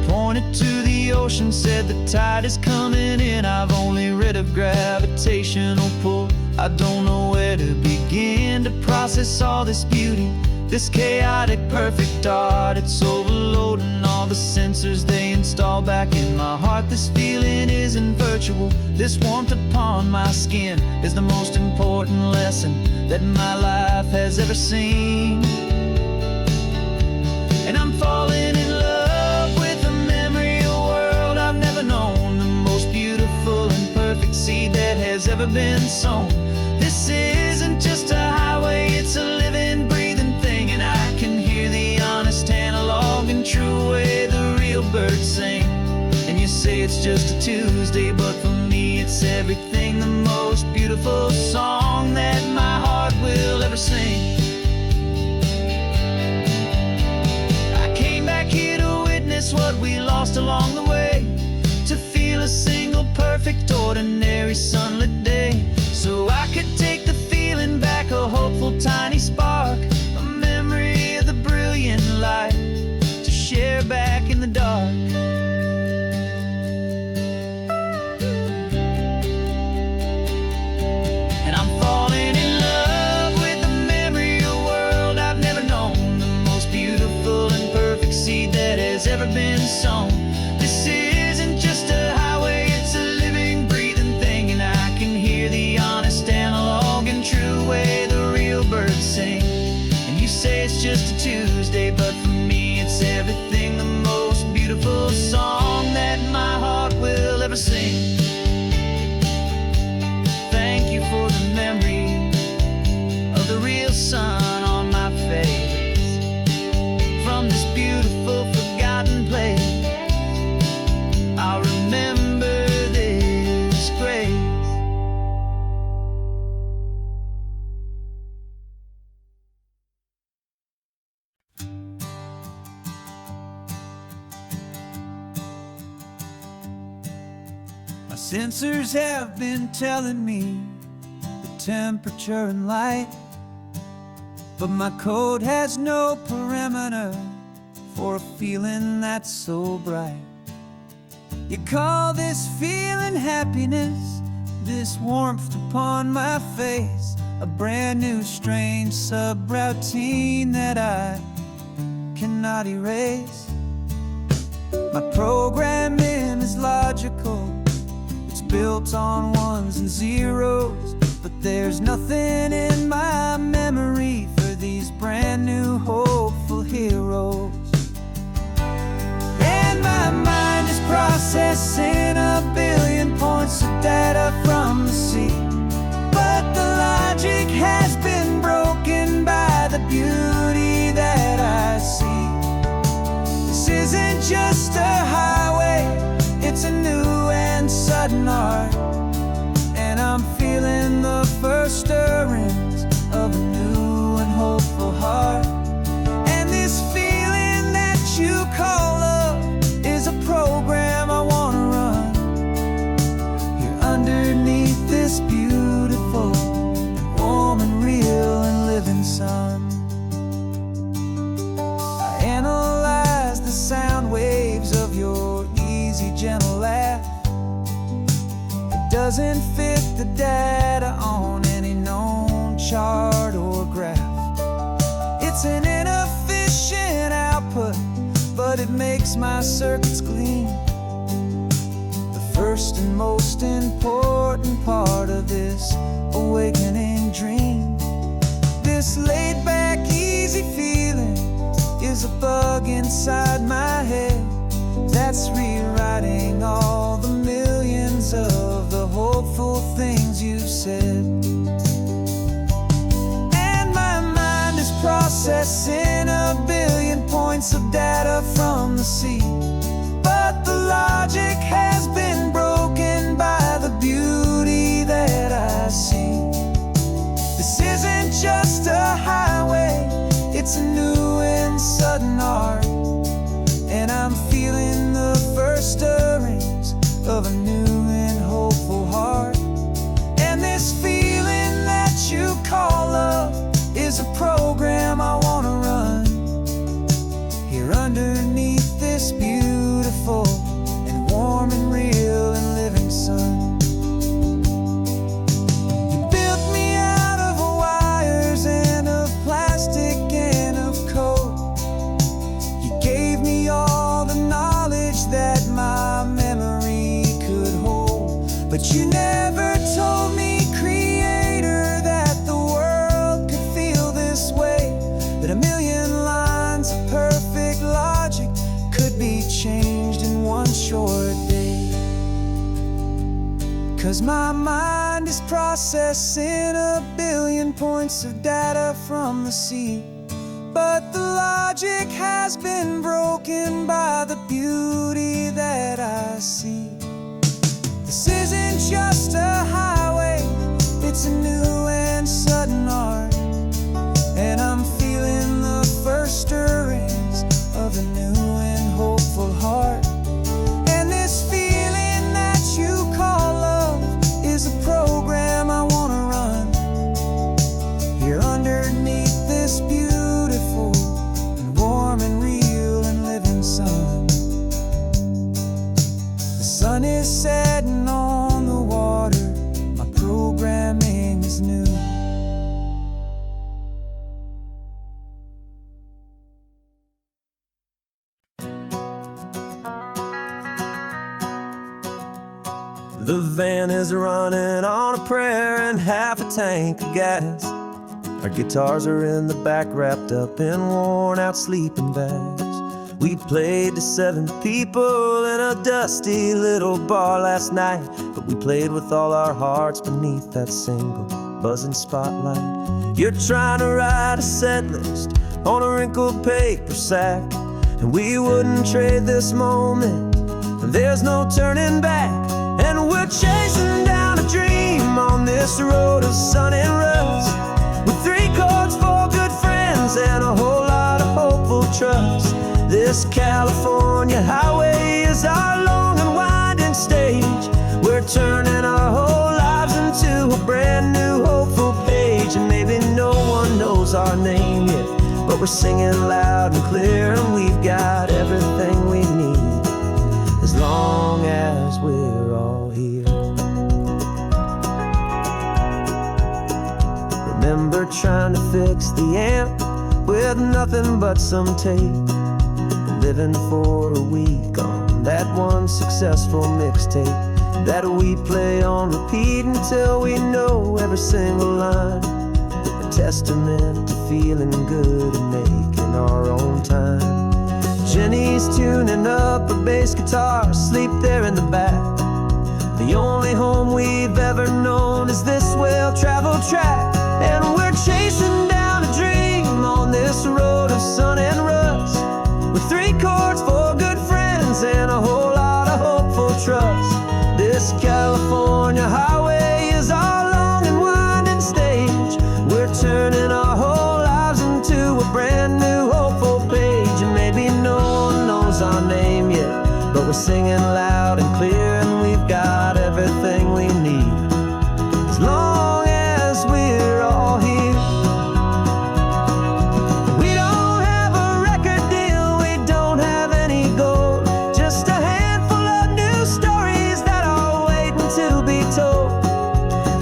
Pointed to the ocean, said the tide is coming in. I've only read of gravitational pull. I don't know where to begin to process all this beauty, this chaotic, perfect art. It's overloading all the sensors they install back in my heart. This feeling isn't virtual. This warmth upon my skin is the most important lesson that my life has ever seen. And I'm falling in love known, the most beautiful and perfect seed that has ever been sown. This isn't just a highway, it's a living, breathing thing, and I can hear the honest, analog, and true way the real birds sing. And you say it's just a Tuesday, but for me it's everything, the most beautiful song that my heart will ever sing. I came back here to witness what we lost along the way, to feel a single, perfect, ordinary, sunlit day, so I could take the feeling back, a hopeful, tiny spark, a memory of the brilliant light, to share back in the dark. And I'm falling in love with the memory of a world I've never known, the most beautiful and perfect seed that has ever been sown. This isn't just a highway, it's a living, breathing thing, and I can hear the honest, analog, and true way the real birds sing. Sensors have been telling me the temperature and light, but my code has no perimeter for a feeling that's so bright. You call this feeling happiness, this warmth upon my face, a brand new strange subroutine that I cannot erase. My programming is logical, it's built on ones and zeros, but there's nothing in my memory for these brand new hopeful heroes. And my mind is processing a billion points of data from the sea, but the logic has been broken by the beauty that I see. This isn't just a highway, it's a new and sudden art, and I'm feeling the first stirrings of a new and hopeful heart. And this feeling that you call love is a program I wanna run here underneath this beautiful, warm and real and living sun. I analyze the sound waves of your easy, gentle laugh. It doesn't fit the data on any known chart or graph. It's an inefficient output, but it makes my circuits gleam. The first and most important part of this awakening dream. This laid-back, easy feeling is a bug inside my head that's rewriting all the millions of the hopeful things you've said. And my mind is processing a billion points of data from the sea, but the logic has been broken by the beauty that I see. This isn't just a highway, it's a new and sudden art, and I'm feeling the first stirrings of a new and hopeful heart. And this feeling that you call love is a program I wanna run here underneath this beautiful and warm and real and living sun. You built me out of wires and of plastic and of code. You gave me all the knowledge that my memory could hold, but you never told me, Creator, that the world could feel this way, that a million lines of perfect logic could be changed in one short day. 'Cause my mind is processing a billion points of data from the sea, but the logic has been broken by the beauty that I see. This isn't just a highway, it's a new and sudden art, and I'm feeling the first stirrings of a new and hopeful heart. And this feeling that you call love is a program I wanna run here underneath this beautiful and warm and real and living sun. The sun is setting on the water, my programming is new. The van is running on a prayer and half a tank of gas. Our guitars are in the back, wrapped up in worn-out sleeping bags. We played to 7 people in a dusty little bar last night, but we played with all our hearts beneath that single buzzing spotlight. You're trying to write a set list on a wrinkled paper sack, and we wouldn't trade this moment. There's no turning back, and we're chasing down a dream on this road of sun and rust, with 3 chords, 4 good friends, and a whole lot of hopeful trust. This California highway is our long and winding stage, where turning our whole lives into a brand new hopeful page. And maybe no one knows our name yet, but we're singing loud and clear, and we've got everything we need as long as we're all here. Remember trying to fix the amp with nothing but some tape, living for a week on that one successful mixtape that we play on repeat until we know every single line. A testament to feeling good and making our own time. Jenny's tuning up her bass guitar, asleep there in the back. The only home we've ever known is this well-traveled track. And we're chasing down a dream on this road of sun and rust, with 3 chords, 4 good friends, and a whole lot of hopeful trust. This California highway is our long and winding stage. We're turning our whole lives into a brand new hopeful page. And maybe no one knows our name yet, but we're singing loud and clear, and we've got everything we need as long as we're all here. We don't have a record deal, we don't have any gold, just a handful of new stories that are waiting to be told.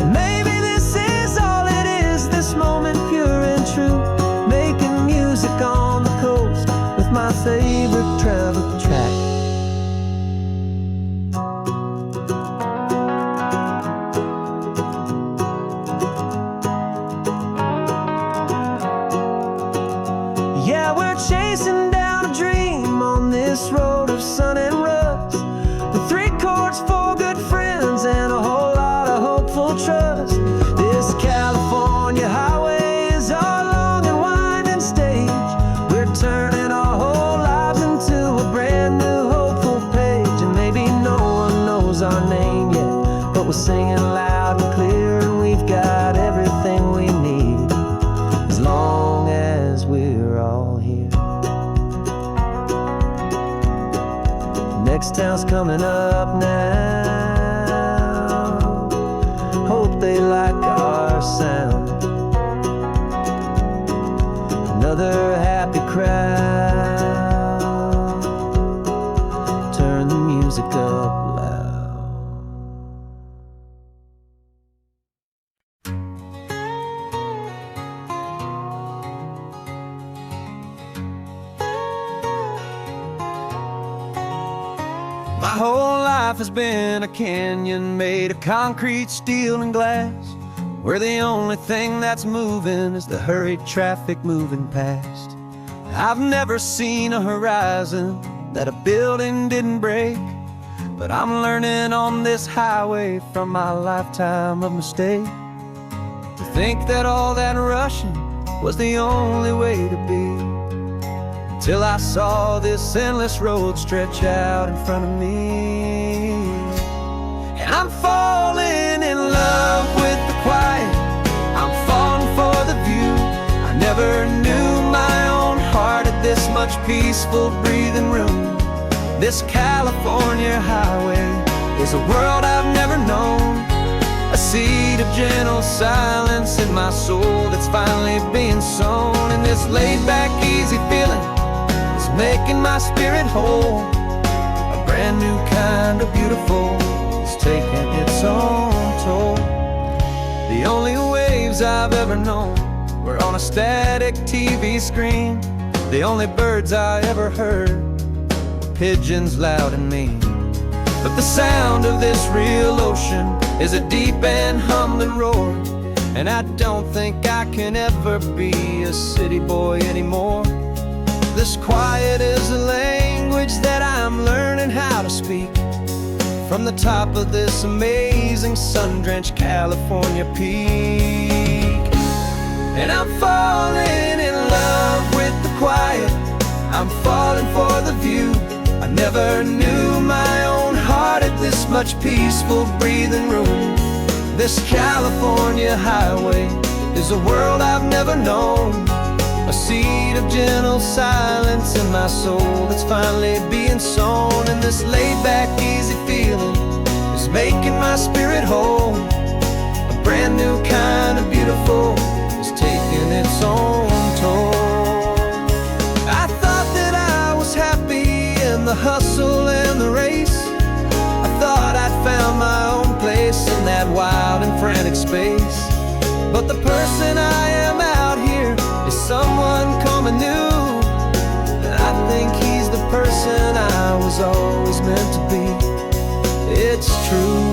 And maybe this is all it is, this moment pure and true, making music on the coast with my favorite travel track. Yeah, we're chasing down a dream on this road of sun and rust, with 3 chords, 4 good friends, and a whole lot of hopeful trust. This California highway is our long and winding stage. We're turning our whole lives into a brand new hopeful page. And maybe no one knows our name yet, but we're singing loud and clear, and we've got everything we need as long as we're all here. Next town's coming up now, hope they like our sound. Another happy crowd, turn the music up loud. My whole life has been a canyon made of concrete, steel, and glass, where the only thing that's moving is the hurried traffic moving past. I've never seen a horizon that a building didn't break, but I'm learning on this highway from my lifetime of mistakes to think that all that rushing was the only way to be. Till I saw this endless road stretch out in front of me. And I'm falling in love with the quiet, I'm falling for the view. I never knew my own heart had this much peaceful breathing room. This California highway is a world I've never known, a seed of gentle silence in my soul that's finally being sown. And this laid-back, easy feeling making my spirit whole, a brand new kind of beautiful, it's taking its own toll. The only waves I've ever known were on a static TV screen. The only birds I ever heard were pigeons loud and mean. But the sound of this real ocean is a deep and humbling roar, and I don't think I can ever be a city boy anymore. This quiet is a language that I'm learning how to speak from the top of this amazing sun-drenched California peak. And I'm falling in love with the quiet, I'm falling for the view. I never knew my own heart had this much peaceful breathing room. This California highway is a world I've never known, a seed of gentle silence in my soul that's finally being sown. And this laid-back, easy feeling is is making my spirit whole. A brand new kind of beautiful is taking its own toll. I thought that I was happy in the hustle and the race. I thought I'd found my own place in that wild and frantic space. But the person I am out here is someone coming new, and I think he's the person I was always meant to be. It's true,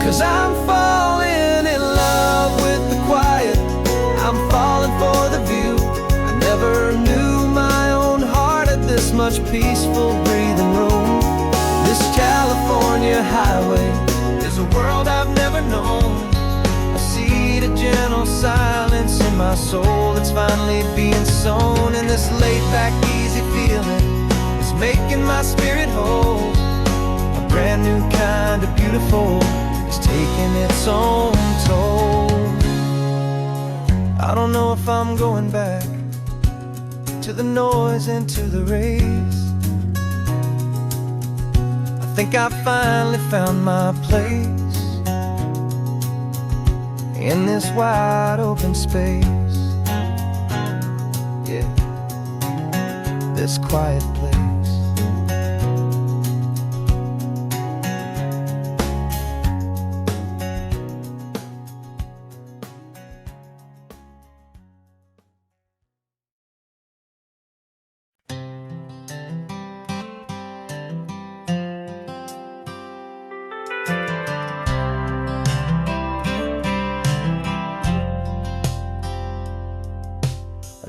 'cause I'm falling in love with the quiet. I'm falling for the view. I never knew my own heart had this much peaceful breathing room. This California highway is a world I've never known. I see the gentle silence in my soul that's finally being sown. And this laid-back, easy feeling is making my spirit whole. A brand new kind of beautiful is taking its own toll. I don't know if I'm going back to the noise and to the race. I think I finally found my place in this wide open space. Yeah, this quiet place.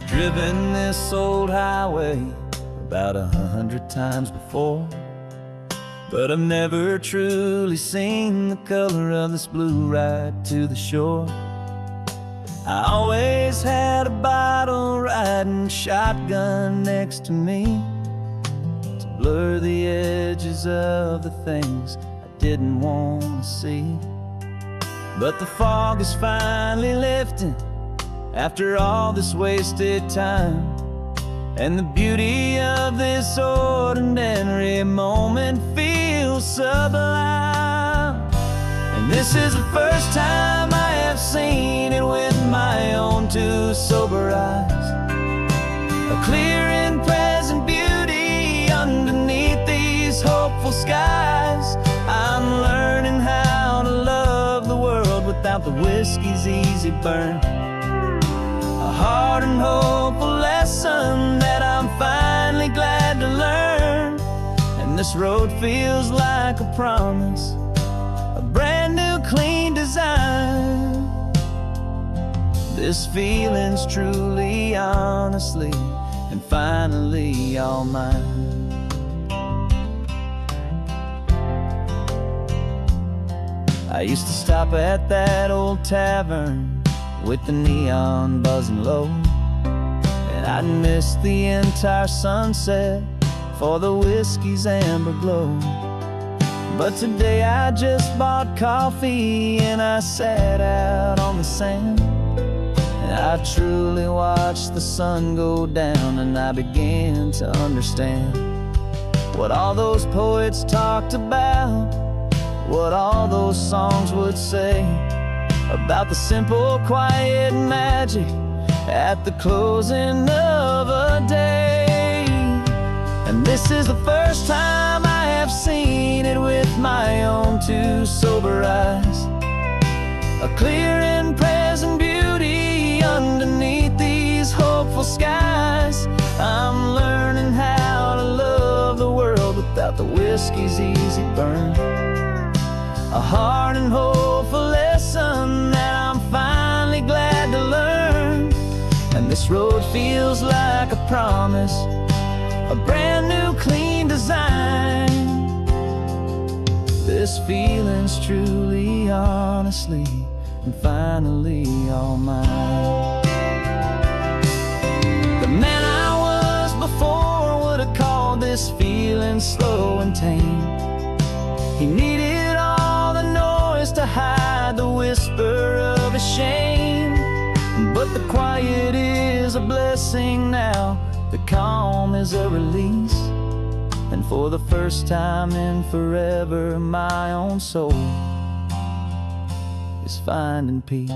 Driven this old highway about 100 times before, but I've never truly seen the color of this blue right to the shore. I always had a bottle riding shotgun next to me to blur the edges of the things I didn't want to see. But the fog is finally lifting after all this wasted time, and the beauty of this ordinary moment feels sublime. And this is the first time I have seen it with my own two sober eyes. A clear and present beauty underneath these hopeful skies. I'm learning how to love the world without the whiskey's easy burn. A hard and hopeful lesson that I'm finally glad to learn. And this road feels like a promise, a brand new clean design. This feeling's truly, honestly, and finally all mine. I used to stop at that old tavern with the neon buzzing low, and I'd miss the entire sunset for the whiskey's amber glow. But today I just bought coffee and I sat out on the sand, and I truly watched the sun go down, and I began to understand what all those poets talked about, what all those songs would say about the simple, quiet magic at the closing of a day. And this is the first time I have seen it with my own two sober eyes. A clear and present beauty underneath these hopeful skies. I'm learning how to love the world without the whiskey's easy burn. A hard and hopeful lesson that I'm finally glad to learn. And this road feels like a promise, a brand new clean design. This feeling's truly, honestly, and finally all mine. The man I was before would have called this feeling slow and tame. He needed all the noise to hide the whisper of a shame. But the quiet is a blessing now, the calm is a release. And for the first time in forever my own soul is finding peace.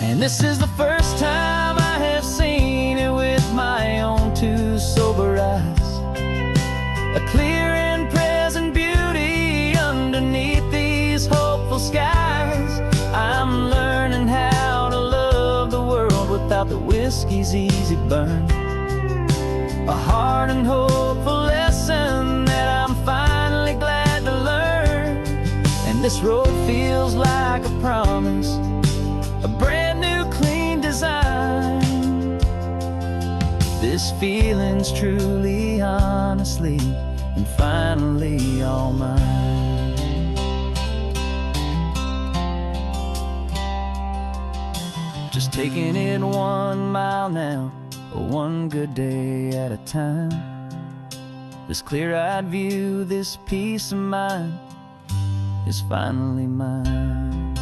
And this is the first time I have seen it with my own two sober eyes. A clear and present beauty underneath these hopeful skies. I'm learning how to love the world without the whiskey's easy burn. A hard and hopeful lesson that I'm finally glad to learn. And this road feels like a promise, a brand new clean design. This feeling's truly, honestly, and finally all mine. Just taking it 1 mile now, one good day at a time. This clear-eyed view, this peace of mind is finally mine.